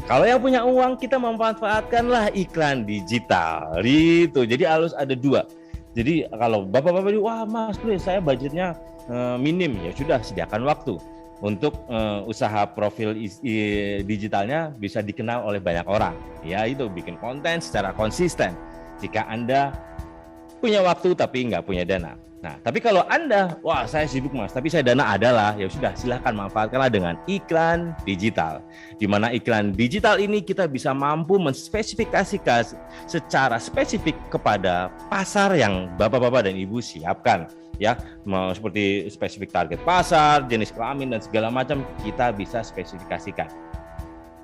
Kalau yang punya uang, kita memanfaatkanlah iklan digital. Gitu. Jadi harus ada dua. Jadi kalau bapak-bapak bilang, wah Mas Kris, saya budgetnya minim, ya sudah sediakan waktu untuk usaha profil digitalnya bisa dikenal oleh banyak orang. Ya itu bikin konten secara konsisten. Jika Anda punya waktu tapi nggak punya dana. Nah, tapi kalau Anda, wah saya sibuk Mas, tapi saya dana adalah, ya sudah silahkan manfaatkanlah dengan iklan digital. Di mana iklan digital ini kita bisa mampu menspesifikasikan secara spesifik kepada pasar yang Bapak-bapak dan Ibu siapkan. Ya, mau seperti spesifik target pasar, jenis kelamin dan segala macam kita bisa spesifikasikan.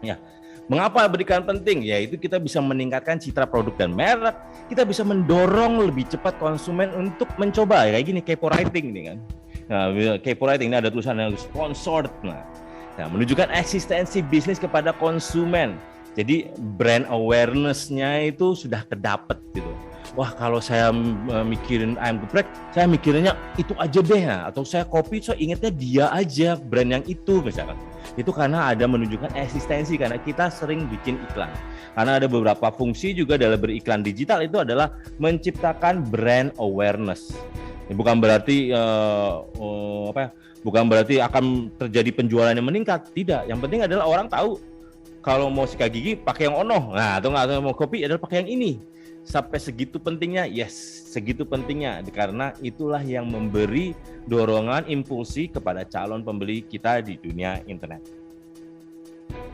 Ya, mengapa berikan penting? Yaitu kita bisa meningkatkan citra produk dan merek, kita bisa mendorong lebih cepat konsumen untuk mencoba. Kayak gini, kepo writing nih kan. Nah, kepo writing ini ada tulisan yang sponsored. Nah, menunjukkan eksistensi bisnis kepada konsumen. Jadi brand awareness-nya itu sudah kedapet gitu. Wah, kalau saya mikirin ayam geprek, saya mikirnya itu aja deh ya. Atau saya kopi, saya ingetnya dia aja, brand yang itu misalkan. Itu karena ada menunjukkan eksistensi, karena kita sering bikin iklan. Karena ada beberapa fungsi juga dalam beriklan digital itu adalah menciptakan brand awareness. Bukan berarti bukan berarti akan terjadi penjualan yang meningkat, tidak. Yang penting adalah orang tahu kalau mau sikat gigi pakai yang ono, nah atau nggak mau kopi adalah pakai yang ini. Sampai segitu pentingnya, yes, segitu pentingnya, karena itulah yang memberi dorongan impulsi kepada calon pembeli kita di dunia internet.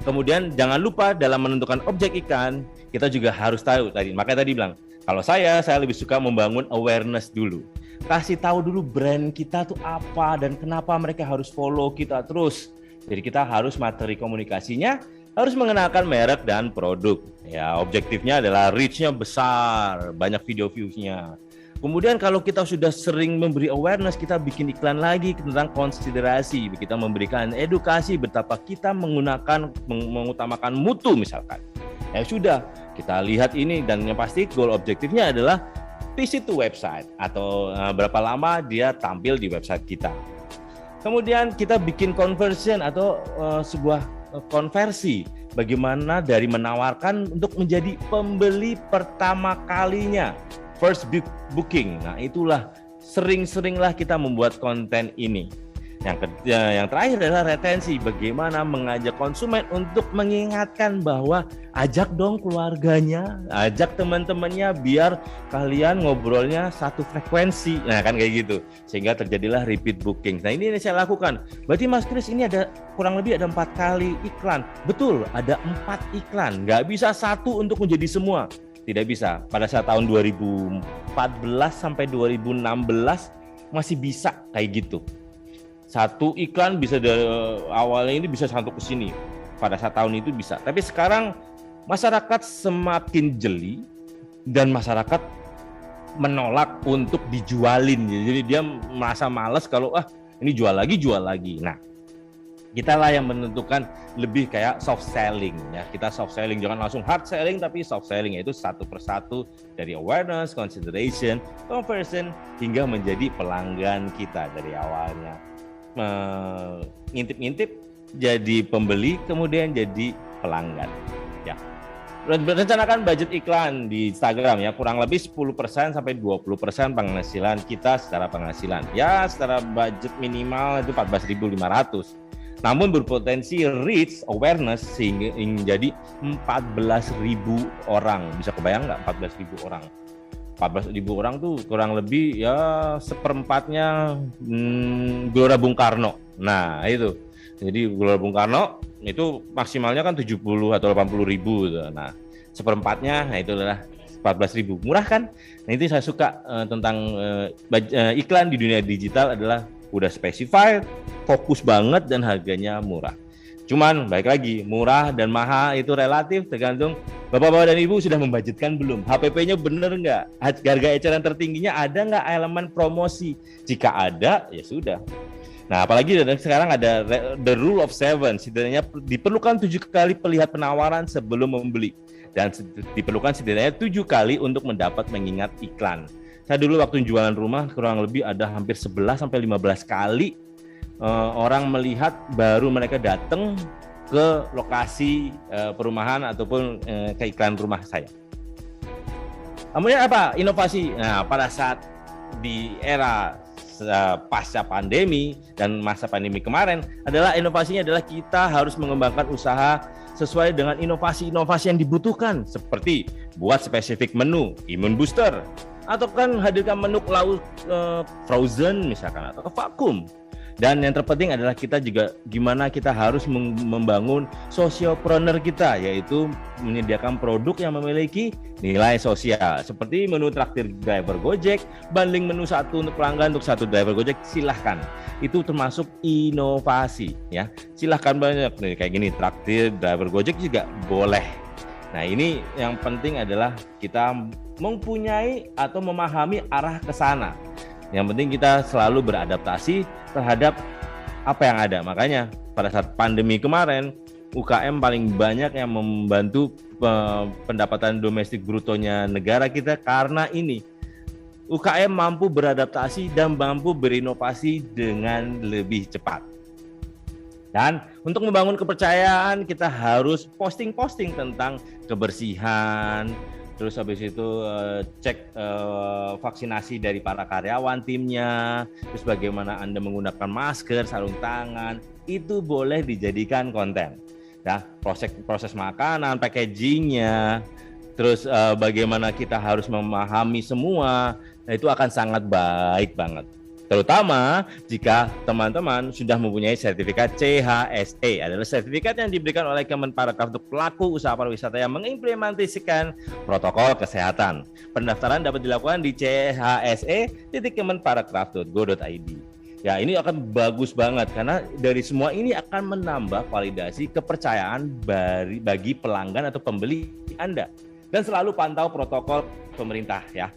Kemudian jangan lupa dalam menentukan objek iklan, kita juga harus tahu tadi, makanya tadi bilang, kalau saya lebih suka membangun awareness dulu. Kasih tahu dulu brand kita tuh apa dan kenapa mereka harus follow kita terus. Jadi kita harus materi komunikasinya, harus mengenalkan merek dan produk. Ya, objektifnya adalah reach-nya besar, banyak video views-nya. Kemudian kalau kita sudah sering memberi awareness, kita bikin iklan lagi tentang konsiderasi. Kita memberikan edukasi betapa kita mengutamakan mutu misalkan. Ya sudah, kita lihat ini dan yang pasti goal objektifnya adalah visit to website atau berapa lama dia tampil di website kita. Kemudian kita bikin conversion atau sebuah konversi, bagaimana dari menawarkan untuk menjadi pembeli pertama kalinya, first booking. Nah itulah sering-seringlah kita membuat konten ini. Yang terakhir adalah retensi, bagaimana mengajak konsumen untuk mengingatkan bahwa ajak dong keluarganya, ajak teman-temannya biar kalian ngobrolnya satu frekuensi. Nah kan kayak gitu, sehingga terjadilah repeat booking. Nah ini saya lakukan. Berarti Mas Kris ini ada kurang lebih ada 4 kali iklan. Betul, ada 4 iklan. Nggak bisa satu untuk menjadi semua. Tidak bisa. Pada saat tahun 2014 sampai 2016 masih bisa kayak gitu. Satu iklan bisa dari awalnya ini bisa satu ke sini. Pada saat tahun itu bisa. Tapi sekarang masyarakat semakin jeli dan masyarakat menolak untuk dijualin. Jadi dia merasa malas kalau ini jual lagi. Nah, kita lah yang menentukan lebih kayak soft selling ya. Kita soft selling, jangan langsung hard selling, tapi soft selling yaitu satu persatu dari awareness, consideration, conversion hingga menjadi pelanggan kita dari awalnya. Ngintip-ngintip jadi pembeli kemudian jadi pelanggan ya. Rencanakan budget iklan di Instagram ya, kurang lebih 10% sampai 20% penghasilan kita secara penghasilan ya, secara budget minimal itu 14.500, namun berpotensi reach awareness sehingga menjadi 14.000 orang. Bisa kebayang nggak 14.000 orang? 14.000 orang tuh kurang lebih ya seperempatnya Gelora Bung Karno. Nah itu, jadi Gelora Bung Karno itu maksimalnya kan 70 atau 80 ribu. Nah seperempatnya, nah itu adalah 14.000. Murah kan? Nah itu saya suka tentang iklan di dunia digital adalah udah specified, fokus banget dan harganya murah. Cuman baik lagi, murah dan mahal itu relatif tergantung Bapak-bapak dan Ibu sudah membudgetkan belum? HPP-nya bener nggak? Harga eceran tertingginya ada nggak elemen promosi? Jika ada, ya sudah. Nah, apalagi sekarang ada the rule of 7. Setidaknya diperlukan 7 kali melihat penawaran sebelum membeli. Dan diperlukan setidaknya 7 kali untuk mendapat mengingat iklan. Saya dulu waktu jualan rumah kurang lebih ada hampir 11 sampai 15 kali orang melihat baru mereka datang ke lokasi perumahan ataupun ke iklan rumah saya. Kemudian apa? Inovasi. Nah, pada saat di era pasca pandemi dan masa pandemi kemarin adalah inovasinya adalah kita harus mengembangkan usaha sesuai dengan inovasi-inovasi yang dibutuhkan, seperti buat spesifik menu imun booster, atau kan hadirkan menu lauk frozen misalkan, atau vakum. Dan yang terpenting adalah kita juga gimana kita harus membangun sociopreneur kita, yaitu menyediakan produk yang memiliki nilai sosial, seperti menu traktir driver Gojek, bundling menu satu untuk pelanggan untuk satu driver Gojek, silahkan. Itu termasuk inovasi ya. Silahkan banyak nih kayak gini, traktir driver Gojek juga boleh. Nah, ini yang penting adalah kita mempunyai atau memahami arah ke sana. Yang penting kita selalu beradaptasi terhadap apa yang ada. Makanya pada saat pandemi kemarin, UKM paling banyak yang membantu pendapatan domestik brutonya negara kita karena ini. UKM mampu beradaptasi dan mampu berinovasi dengan lebih cepat. Dan untuk membangun kepercayaan kita harus posting-posting tentang kebersihan, terus habis itu cek vaksinasi dari para karyawan timnya, terus bagaimana Anda menggunakan masker, sarung tangan, itu boleh dijadikan konten. Ya, proses makanan, packagingnya, terus bagaimana kita harus memahami semua, nah itu akan sangat baik banget. Terutama jika teman-teman sudah mempunyai sertifikat CHSE, adalah sertifikat yang diberikan oleh Kemenparekraf untuk pelaku usaha pariwisata yang mengimplementasikan protokol kesehatan. Pendaftaran dapat dilakukan di chse.kemenparekraf.go.id. Ya, ini akan bagus banget karena dari semua ini akan menambah validasi kepercayaan bagi pelanggan atau pembeli Anda. Dan selalu pantau protokol pemerintah ya.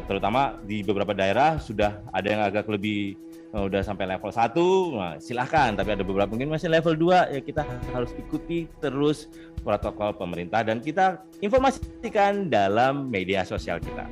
Terutama di beberapa daerah sudah ada yang agak lebih udah sampai level 1, nah, silahkan, tapi ada beberapa mungkin masih level 2, ya kita harus ikuti terus protokol pemerintah dan kita informasikan dalam media sosial kita.